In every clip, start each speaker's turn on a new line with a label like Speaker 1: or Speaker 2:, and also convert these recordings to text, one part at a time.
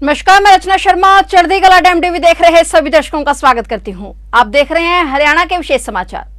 Speaker 1: नमस्कार, मैं रचना शर्मा। चढ़ती कला टाइम टीवी देख रहे सभी दर्शकों का स्वागत करती हूं। आप देख रहे हैं हरियाणा के विशेष समाचार।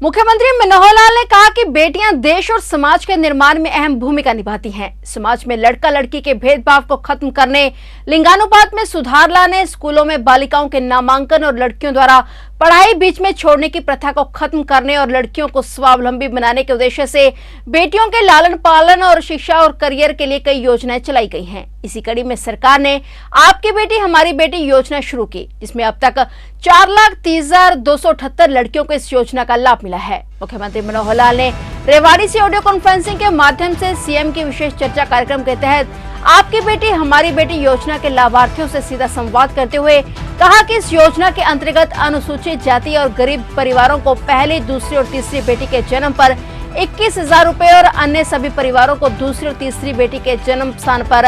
Speaker 1: मुख्यमंत्री मनोहर लाल ने कहा कि बेटियां देश और समाज के निर्माण में अहम भूमिका निभाती हैं। समाज में लड़का लड़की के भेदभाव को खत्म करने, लिंगानुपात में सुधार लाने, स्कूलों में बालिकाओं के नामांकन और लड़कियों द्वारा पढ़ाई बीच में छोड़ने की प्रथा को खत्म करने और लड़कियों को स्वावलंबी बनाने के उद्देश्य से बेटियों के लालन पालन और शिक्षा और करियर के लिए कई योजनाएं चलाई गई हैं। इसी कड़ी में सरकार ने आपकी बेटी हमारी बेटी योजना शुरू की, जिसमें अब तक 4,30,278 लड़कियों को इस योजना का लाभ मिला है। मुख्यमंत्री मनोहर लाल ने रेवाड़ी से ऑडियो कॉन्फ्रेंसिंग के माध्यम से सीएम की विशेष चर्चा कार्यक्रम के तहत आपकी बेटी हमारी बेटी योजना के लाभार्थियों से सीधा संवाद करते हुए कहा कि इस योजना के अंतर्गत अनुसूचित जाति और गरीब परिवारों को पहली, दूसरी और तीसरी बेटी के जन्म पर 21,000 रूपए और अन्य सभी परिवारों को दूसरी और तीसरी बेटी के जन्म स्थान पर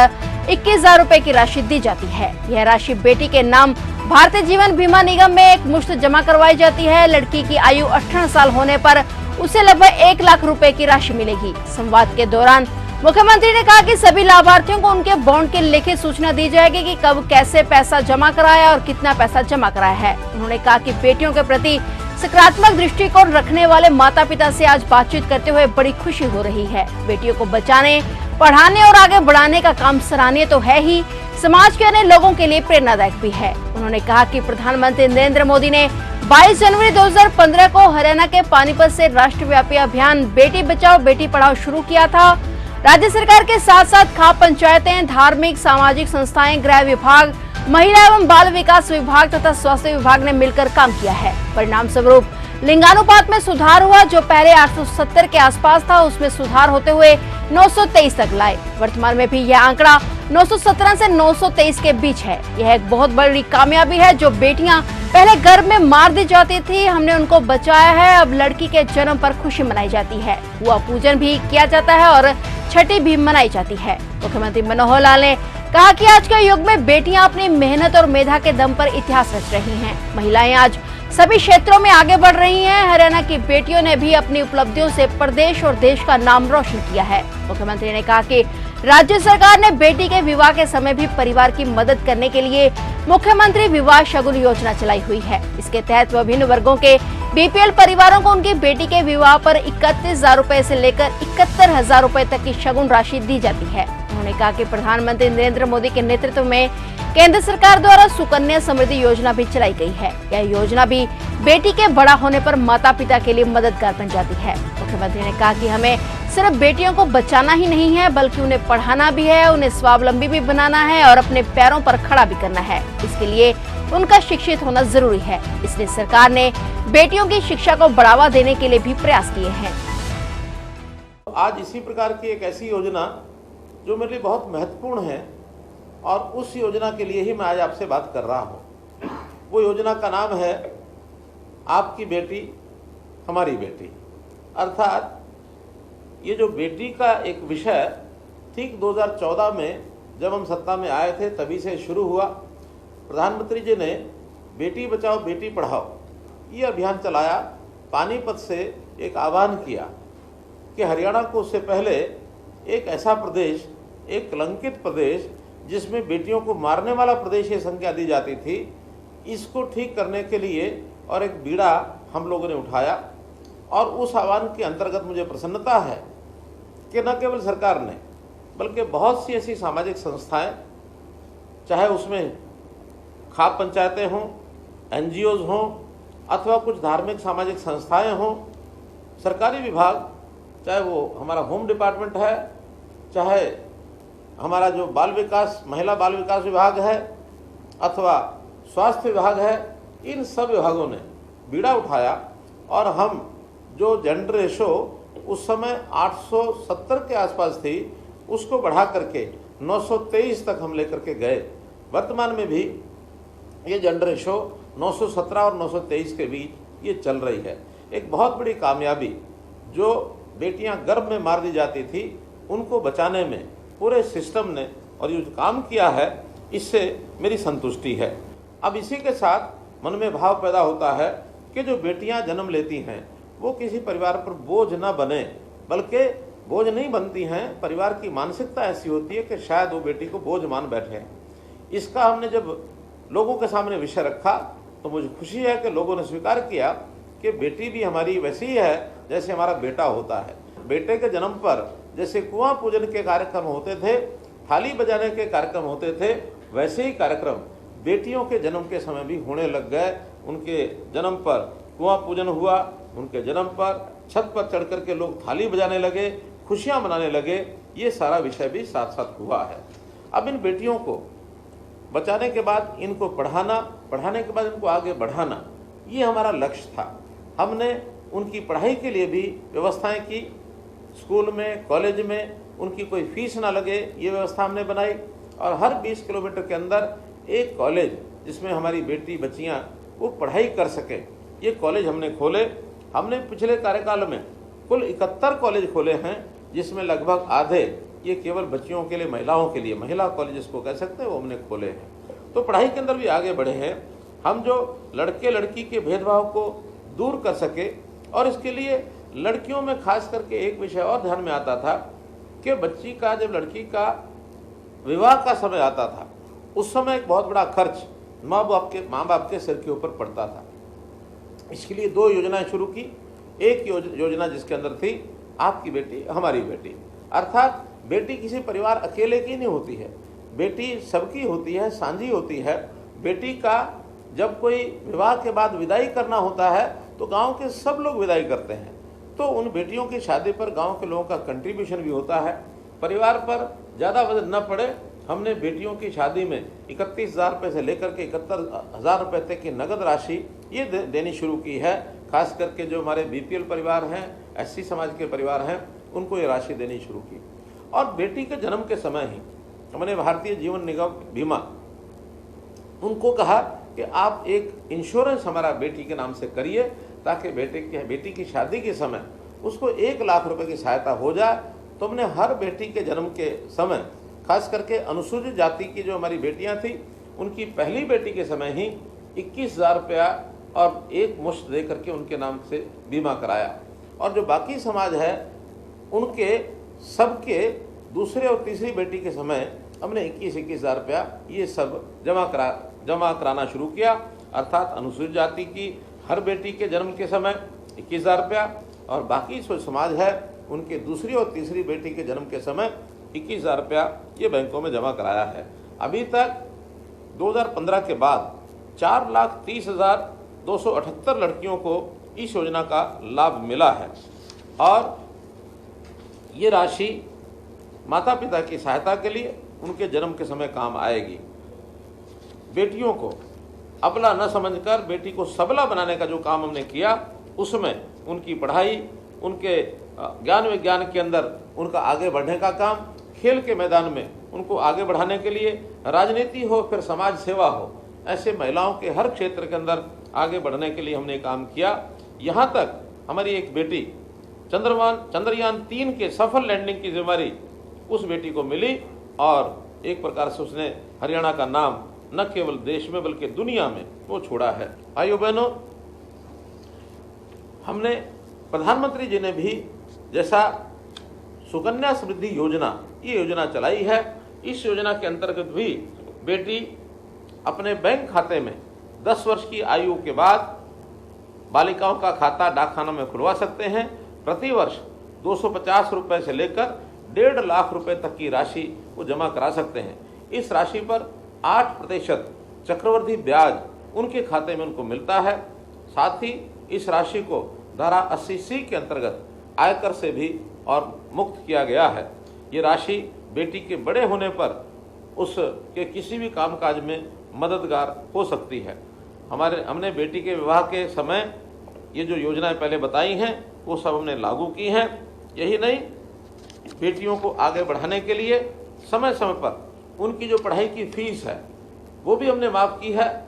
Speaker 1: 21,000 रूपए की राशि दी जाती है। यह राशि बेटी के नाम भारतीय जीवन बीमा निगम में एक मुश्त जमा करवाई जाती है। लड़की की आयु 18 साल होने पर उसे लगभग 1 लाख रुपए की राशि मिलेगी। संवाद के दौरान मुख्यमंत्री ने कहा कि सभी लाभार्थियों को उनके बॉन्ड की लिखित सूचना दी जाएगी कि कब कैसे पैसा जमा कराया और कितना पैसा जमा कराया है। उन्होंने कहा कि बेटियों के प्रति सकारात्मक दृष्टिकोण रखने वाले माता पिता से आज बातचीत करते हुए बड़ी खुशी हो रही है। बेटियों को बचाने, पढ़ाने और आगे बढ़ाने का काम सराहनीय तो है ही, समाज के अन्य लोगों के लिए प्रेरणादायक भी है। उन्होंने कहा कि प्रधानमंत्री नरेंद्र मोदी ने 22 जनवरी 2015 को हरियाणा के पानीपत से राष्ट्रव्यापी अभियान बेटी बचाओ बेटी पढ़ाओ शुरू किया था। राज्य सरकार के साथ साथ खाप पंचायतें, धार्मिक सामाजिक संस्थाएं, गृह विभाग, महिला एवं बाल विकास विभाग तथा स्वास्थ्य विभाग ने मिलकर काम किया है। परिणाम स्वरूप लिंगानुपात में सुधार हुआ। जो पहले 870 के आसपास था, उसमें सुधार होते हुए 923 तक लाए। वर्तमान में भी यह आंकड़ा 917 से 923 के बीच है। यह एक बहुत बड़ी कामयाबी है। जो बेटियां पहले गर्भ में मार दी जाती थी, हमने उनको बचाया है। अब लड़की के जन्म पर खुशी मनाई जाती है, हुआ पूजन भी किया जाता है और छठी भी मनाई जाती है। मुख्यमंत्री मनोहर लाल ने कहा कि आज के युग में बेटियां अपनी मेहनत और मेधा के दम पर इतिहास रच रही हैं। महिलाएं आज सभी क्षेत्रों में आगे बढ़ रही हैं। हरियाणा की बेटियों ने भी अपनी उपलब्धियों से प्रदेश और देश का नाम रोशन किया है। मुख्यमंत्री ने कहा कि राज्य सरकार ने बेटी के विवाह के समय भी परिवार की मदद करने के लिए मुख्यमंत्री विवाह शगुन योजना चलाई हुई है। इसके तहत विभिन्न वर्गों के बीपीएल परिवारों को उनकी बेटी के विवाह पर 31,000 रूपए से लेकर 71,000 रूपए तक की शगुन राशि दी जाती है। उन्होंने कहा कि प्रधानमंत्री नरेंद्र मोदी के नेतृत्व में केंद्र सरकार द्वारा सुकन्या समृद्धि योजना भी चलाई गई है। यह योजना भी बेटी के बड़ा होने पर माता पिता के लिए मददगार बन जाती है। मुख्यमंत्री ने कहा कि हमें सिर्फ बेटियों को बचाना ही नहीं है, बल्कि उन्हें पढ़ाना भी है, उन्हें स्वावलंबी भी बनाना है और अपने पैरों पर खड़ा भी करना है। इसके लिए उनका शिक्षित होना जरूरी है। इसलिए सरकार ने बेटियों की शिक्षा को बढ़ावा देने के लिए भी प्रयास किए हैं।
Speaker 2: आज इसी प्रकार की एक ऐसी योजना जो मेरे लिए बहुत महत्वपूर्ण है और उस योजना के लिए ही मैं आज आपसे बात कर रहा हूँ। वो योजना का नाम है आपकी बेटी हमारी बेटी। अर्थात ये जो बेटी का एक विषय ठीक 2014 में जब हम सत्ता में आए थे तभी से शुरू हुआ। प्रधानमंत्री जी ने बेटी बचाओ बेटी पढ़ाओ ये अभियान चलाया। पानीपत से एक आह्वान किया कि हरियाणा को उससे पहले एक ऐसा प्रदेश, एक कलंकित प्रदेश जिसमें बेटियों को मारने वाला प्रदेश ये संज्ञा दी जाती थी, इसको ठीक करने के लिए और एक बीड़ा हम लोगों ने उठाया। और उस आह्वान के अंतर्गत मुझे प्रसन्नता है कि न केवल सरकार ने बल्कि बहुत सी ऐसी सामाजिक संस्थाएं, चाहे उसमें खाप पंचायतें हों, एनजीओज हों अथवा कुछ धार्मिक सामाजिक संस्थाएं हों, सरकारी विभाग, चाहे वो हमारा होम डिपार्टमेंट है, चाहे हमारा जो बाल विकास महिला बाल विकास विभाग है अथवा स्वास्थ्य विभाग है, इन सब विभागों ने बीड़ा उठाया और हम जो जेंडर रेशो उस समय 870 के आसपास थी उसको बढ़ा करके 923 तक हम लेकर के गए। वर्तमान में भी ये जेंडर रेशो 917 और 923 के बीच ये चल रही है। एक बहुत बड़ी कामयाबी। जो बेटियां गर्भ में मार दी जाती थी उनको बचाने में पूरे सिस्टम ने और ये जो काम किया है इससे मेरी संतुष्टि है। अब इसी के साथ मन में भाव पैदा होता है कि जो बेटियां जन्म लेती हैं वो किसी परिवार पर बोझ न बने, बल्कि बोझ नहीं बनती हैं, परिवार की मानसिकता ऐसी होती है कि शायद वो बेटी को बोझ मान बैठे हैं। इसका हमने जब लोगों के सामने विषय रखा तो मुझे खुशी है कि लोगों ने स्वीकार किया कि बेटी भी हमारी वैसी ही है जैसे हमारा बेटा होता है। बेटे के जन्म पर जैसे कुआं पूजन के कार्यक्रम होते थे, थाली बजाने के कार्यक्रम होते थे, वैसे ही कार्यक्रम बेटियों के जन्म के समय भी होने लग गए। उनके जन्म पर कुआं पूजन हुआ, उनके जन्म पर छत पर चढ़ कर के लोग थाली बजाने लगे, खुशियां मनाने लगे। ये सारा विषय भी साथ साथ हुआ है। अब इन बेटियों को बचाने के बाद इनको पढ़ाना, पढ़ाने के बाद इनको आगे बढ़ाना, ये हमारा लक्ष्य था। हमने उनकी पढ़ाई के लिए भी व्यवस्थाएं की। स्कूल में, कॉलेज में उनकी कोई फीस ना लगे, ये व्यवस्था हमने बनाई। और हर 20 किलोमीटर के अंदर एक कॉलेज जिसमें हमारी बेटी बच्चियां वो पढ़ाई कर सके, ये कॉलेज हमने खोले। हमने पिछले कार्यकाल में कुल 71 कॉलेज खोले हैं, जिसमें लगभग आधे ये केवल बच्चियों के लिए, महिलाओं के लिए, महिला कॉलेज जिसको कह सकते हैं, वो हमने खोले हैं। तो पढ़ाई के अंदर भी आगे बढ़े हैं हम। जो लड़के लड़की के भेदभाव को दूर कर सके, और इसके लिए लड़कियों में खास करके एक विषय और ध्यान में आता था कि बच्ची का, जब लड़की का विवाह का समय आता था, उस समय एक बहुत बड़ा खर्च माँ बाप के सिर के ऊपर पड़ता था। इसके लिए 2 योजनाएं शुरू की। एक योजना जिसके अंदर थी आपकी बेटी हमारी बेटी, अर्थात बेटी किसी परिवार अकेले की नहीं होती है, बेटी सबकी होती है, साझी होती है। बेटी का जब कोई विवाह के बाद विदाई करना होता है तो गांव के सब लोग विदाई करते हैं, तो उन बेटियों की शादी पर गांव के लोगों का कंट्रीब्यूशन भी होता है। परिवार पर ज़्यादा वजन न पड़े, हमने बेटियों की शादी में 31,000 रुपये से लेकर के 71,000 रुपये तक की नगद राशि ये देनी शुरू की है। खास करके जो हमारे BPL परिवार हैं, SC समाज के परिवार हैं, उनको ये राशि देनी शुरू की। और बेटी के जन्म के समय ही हमने भारतीय जीवन निगम बीमा उनको कहा कि आप एक इंश्योरेंस हमारा बेटी के नाम से करिए, ताकि बेटी की शादी के समय उसको 1 लाख रुपए की सहायता हो जाए। तो हमने हर बेटी के जन्म के समय, खास करके अनुसूचित जाति की जो हमारी बेटियां थी, उनकी पहली बेटी के समय ही 21,000 रुपया और एक मुश्त दे करके उनके नाम से बीमा कराया। और जो बाकी समाज है उनके सबके दूसरे और तीसरी बेटी के समय हमने 21,000 रुपया ये सब जमा कराना शुरू किया। अर्थात अनुसूचित जाति की हर बेटी के जन्म के समय 21,000 रुपया, और बाकी जो समाज है उनके दूसरी और तीसरी बेटी के जन्म के समय 21,000 रुपया ये बैंकों में जमा कराया है। अभी तक 2015 के बाद 4,30,278 लड़कियों को इस योजना का लाभ मिला है। और ये राशि माता पिता की सहायता के लिए उनके जन्म के समय काम आएगी। बेटियों को अबला न समझकर बेटी को सबला बनाने का जो काम हमने किया, उसमें उनकी पढ़ाई, उनके ज्ञान विज्ञान के अंदर उनका आगे बढ़ने का काम, खेल के मैदान में उनको आगे बढ़ाने के लिए, राजनीति हो फिर समाज सेवा हो, ऐसे महिलाओं के हर क्षेत्र के अंदर आगे बढ़ने के लिए हमने काम किया। यहाँ तक हमारी एक बेटी चंद्रयान 3 के सफल लैंडिंग की जिम्मेदारी उस बेटी को मिली, और एक प्रकार से उसने हरियाणा का नाम न केवल देश में बल्कि दुनिया में वो छोड़ा है। भाइयों बहनों, हमने प्रधानमंत्री जी ने भी जैसा सुकन्या समृद्धि योजना, ये योजना चलाई है। इस योजना के अंतर्गत भी बेटी अपने बैंक खाते में 10 वर्ष की आयु के बाद बालिकाओं का खाता डाकखानों में खुलवा सकते हैं। प्रति वर्ष 250 रुपये से लेकर 1.5 लाख रुपए तक की राशि वो जमा करा सकते हैं। इस राशि पर 8% चक्रवृद्धि ब्याज उनके खाते में उनको मिलता है। साथ ही इस राशि को धारा 80C के अंतर्गत आयकर से भी और मुक्त किया गया है। ये राशि बेटी के बड़े होने पर उसके किसी भी कामकाज में मददगार हो सकती है। हमने बेटी के विवाह के समय ये जो योजनाएं पहले बताई हैं वो सब हमने लागू की हैं। यही नहीं, बेटियों को आगे बढ़ाने के लिए समय समय पर उनकी जो पढ़ाई की फीस है वो भी हमने माफ़ की है।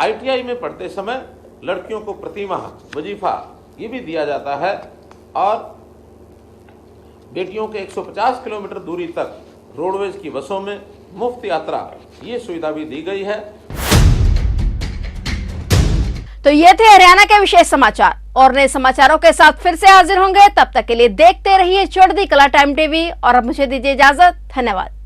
Speaker 2: ITI में पढ़ते समय लड़कियों को प्रति माह वजीफा ये भी दिया जाता है, और बेटियों के 150 किलोमीटर दूरी तक रोडवेज की बसों में मुफ्त यात्रा ये सुविधा भी दी गई है।
Speaker 1: तो ये थे हरियाणा के विशेष समाचार। और नए समाचारों के साथ फिर से हाजिर होंगे। तब तक के लिए देखते रहिए चढ़ती कला टाइम टीवी और अब मुझे दीजिए इजाजत। धन्यवाद।